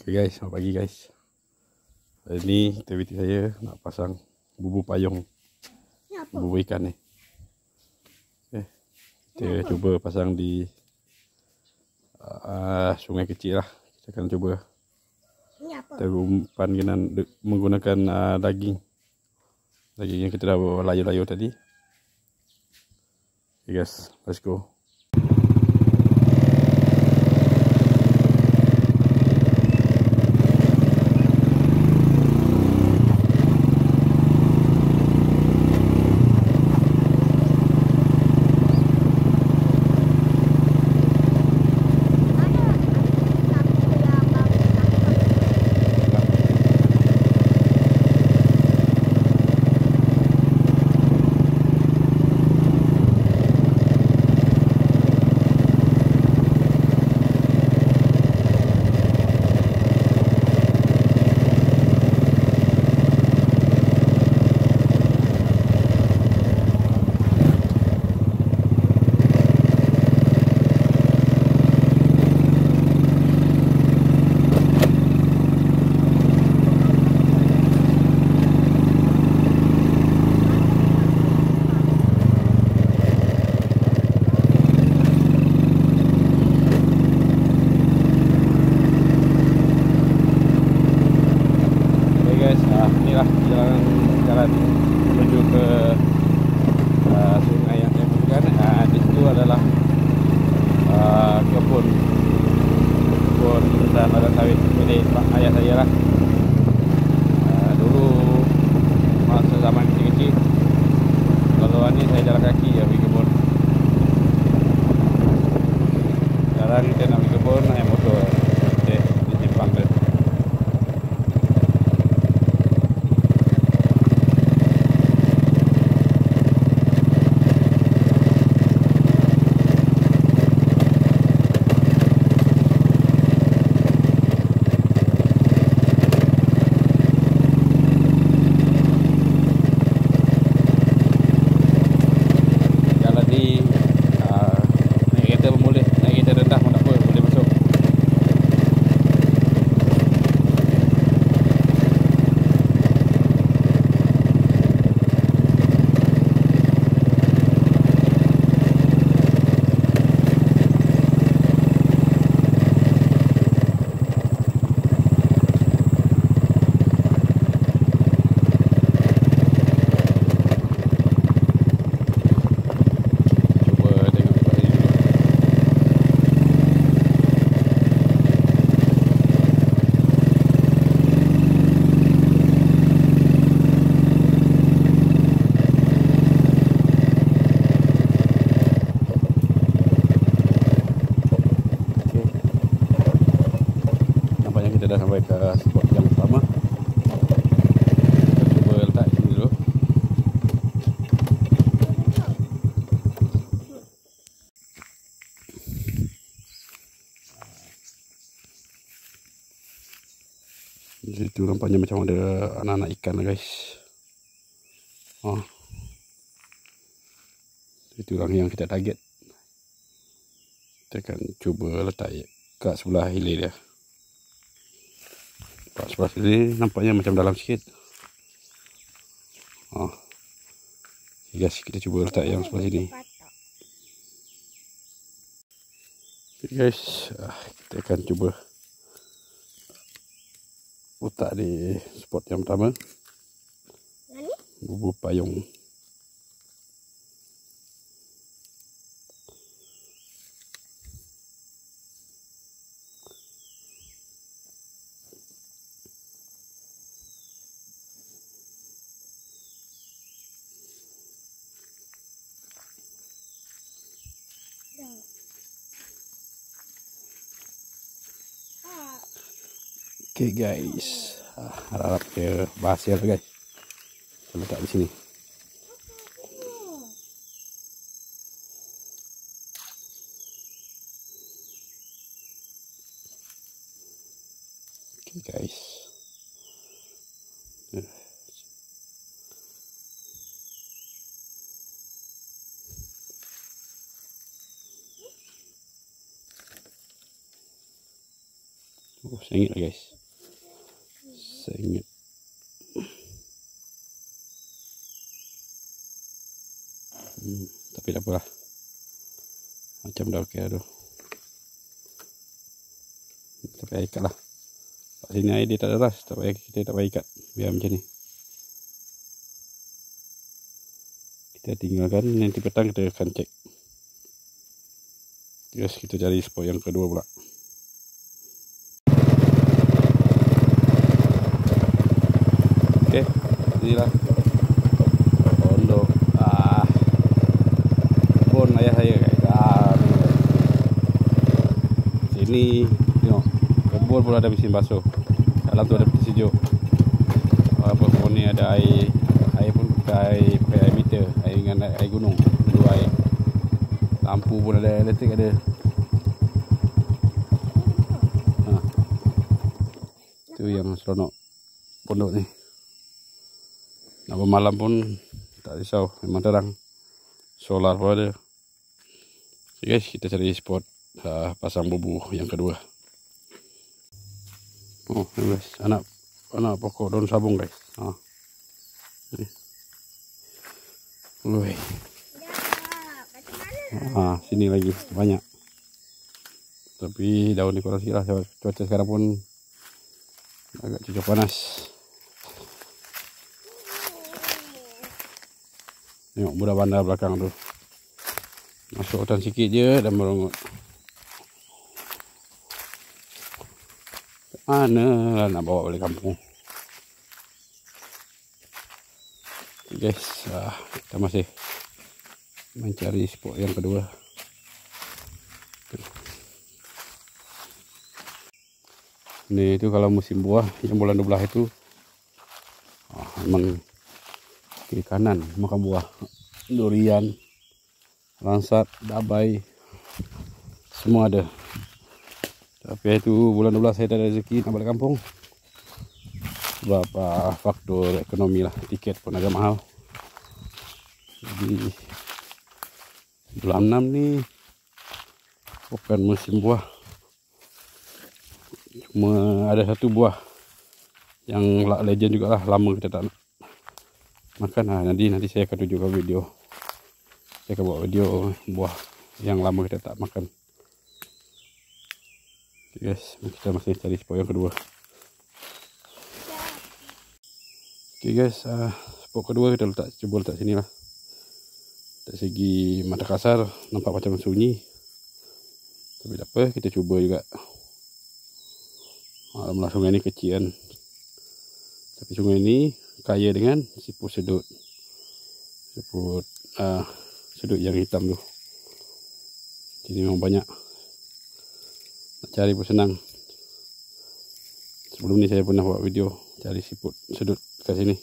Okay guys, selamat pagi guys. Hari ni aktiviti saya nak pasang bubur payung, bubur ikan ni. Okay. Kita cuba pasang di sungai kecil lah. Kita akan cuba. Kita umpan dengan menggunakan daging yang kita dah layu-layu tadi. Okay guys, let's go. Inilah jalan menuju ke sungai yang saya maksudkan. Di situ adalah kebun dan ladang sawit milik ayah saya lah. Dulu masa zaman kecil-kecil, kalau ni saya jalan kaki ya pergi kebun. Sekarang kita nak pergi kebun naik motor. Okey, di simpang tu. Kita dah sampai ke spot yang pertama. Kita cuba letak sini dulu. Di situ nampaknya macam ada anak-anak ikan lah guys. Itulah yang kita target. Kita akan cuba letak kat sebelah hilir dia. Kat sebelah sini nampaknya macam dalam sikit. Okay guys, kita cuba letak yang sebelah sini. Okay guys, kita akan cuba letak di spot yang pertama. Bubur payung. Okay guys, harap dia berhasil guys. Kita letak di sini. Okay guys. Oh, sengit lah guys. Sengit. Tapi tak apalah. Macam dah okey tu. Kita pakai ikat lah. Kat sini air dia tak deras. Kita tak payah ikat. Biar macam ni. Kita tinggalkan. Nanti petang kita akan cek. Terus kita cari spot yang kedua pula. Okey. Inilah. Pondok. Kebun ayah saya guys. Sini. Tengok. Kebun pun ada mesin basuh. Dalam tu ada peti sejuk. Apa kebun ni ada air. Air pun pakai air meter. Air dengan air gunung. Dua air. Lampu pun ada, elektrik ada. Itu yang seronok pondok ni. Nak bermalam pun tak risau. Memang terang. Solar pun ada. Okay guys, kita cari spot pasang bubu yang kedua. Oh guys, anak pokok daun sabung guys. Ni. Sini lagi banyak. Tapi daun ni kurang sikit lah. Cuaca sekarang pun agak cuaca panas. Tengok budak bandar belakang tu. Masuk hutan sikit je dan merongut. Mana lah nak bawa balik kampung. Okay guys, kita masih mencari spot yang kedua. Ni itu kalau musim buah yang bulan 12 itu memang kiri kanan makan buah. Durian, langsat, dabai, semua ada. Tapi itu bulan 12 saya tak ada rezeki nak balik kampung. Sebab faktor ekonomi lah, tiket pun agak mahal. Jadi bulan 6 ni bukan musim buah. Cuma ada satu buah yang legend juga lah, lama kita tak makan. Nanti saya akan tunjukkan video. Saya akan buat video buah yang lama kita tak makan. Okay guys, kita masih cari spot yang kedua. Okay guys, spot kedua kita cuba letak sini lah. Dari segi mata kasar nampak macam sunyi. Tapi tak apa, kita cuba juga. Alhamdulillah sungai ni kecil kan. Tapi sungai ni kaya dengan siput sedut. Siput sedut yang hitam tu. Jadi memang banyak. Nak cari pun senang. Sebelum ni saya pernah buat video cari siput sedut kat sini.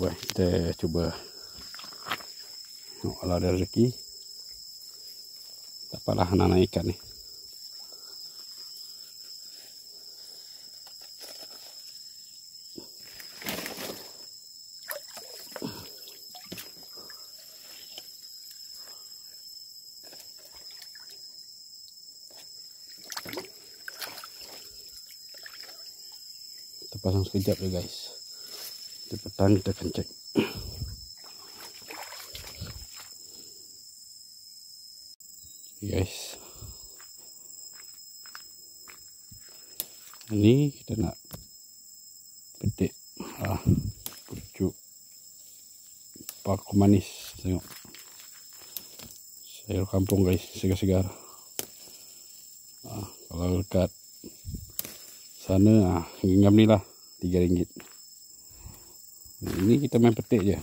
Baik, kita cuba. Kalau ada rezeki, tak apalah anak-anak ikan ni. Kita pasang sekejap je guys. Di petang kita akan cek. Guys, ini kita nak petik pucuk paku manis. Tengok sayur kampung guys, segar-segar. Kalau dekat sana genggam ni lah RM3. Ini kita main petik je.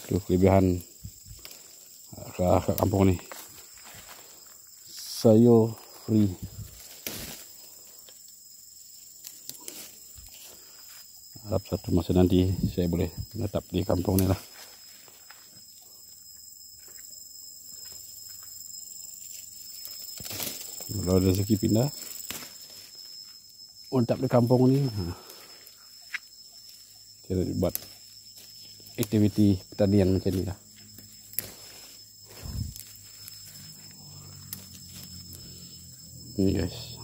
Itu kelebihan kat kampung ni. Sayur free. Harap satu masa nanti saya boleh menetap di kampung ni lah. Kalau ada rezeki pindah menetap di kampung ni, kita buat aktiviti pertanian macam ni lah. Ini guys.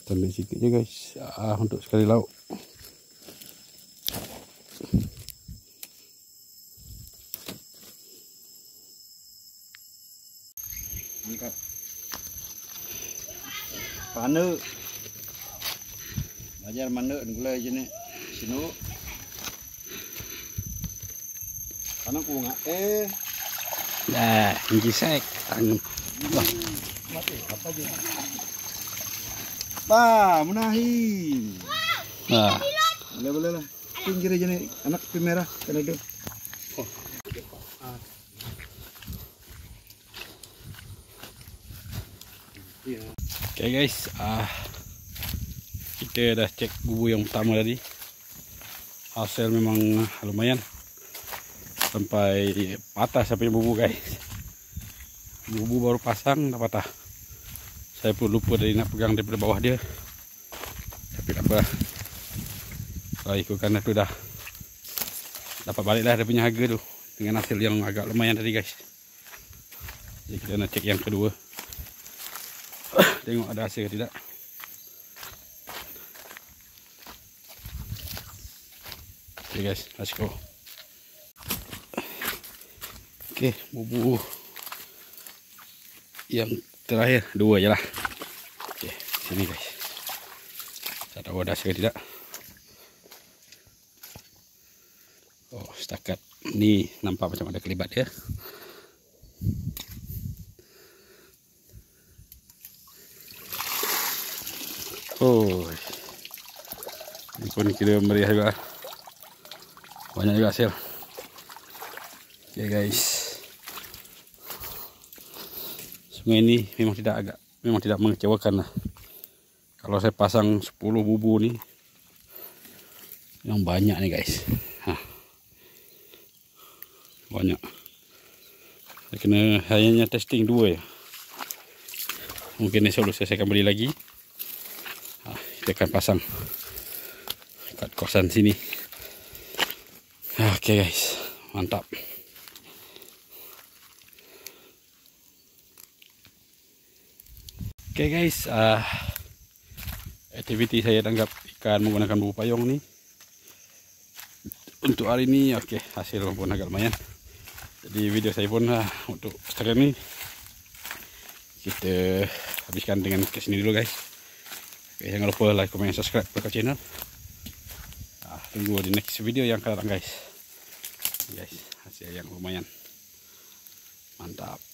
Kita ambil sikit je guys, untuk sekali lauk. Angkat pana belajar mana gulai je ni sinu kana ku ngak Dah, ini sek. mati apa je pa munahin boleh lah pinggir je ni anak pi merah kena tu Okay guys, kita dah cek bubu yang pertama tadi. Hasil memang lumayan. Sampai patah sampai bubu guys. Bubu baru pasang dah patah. Saya pun lupa tadi nak pegang daripada bawah dia. Tapi tak apa. Kalau ikutkan tu dah dapat balik lah dia punya harga tu. Dengan hasil yang agak lumayan tadi guys. Jadi kita nak cek yang kedua. Tengok ada hasil ke tidak. Okay guys, let's go. Okay, bubu yang terakhir dua je lah. Okay, sini guys. Tak tahu ada hasil ke tidak. Oh, setakat ni nampak macam ada kelibat dia. Oh, ini pun kira meriah juga. Banyak juga hasil. Okay guys, sungai ini memang tidak mengecewakan lah. Kalau saya pasang 10 bubu ni, yang banyak nih guys. Banyak. Saya kena hanya testing 2 ya. Mungkin esok lusa saya akan beli lagi. Kita akan pasang kat kawasan sini. Okay guys, mantap. Okay guys, aktiviti saya tangkap ikan menggunakan bubu payung ni untuk hari ini. Okay, hasil pun agak lumayan. Jadi video saya pun untuk setakat ni kita habiskan dengan ke sini dulu guys. Okay, jangan lupa like, comment, subscribe ke channel. Tunggu di next video yang akan datang guys. Guys, hasil yang lumayan. Mantap.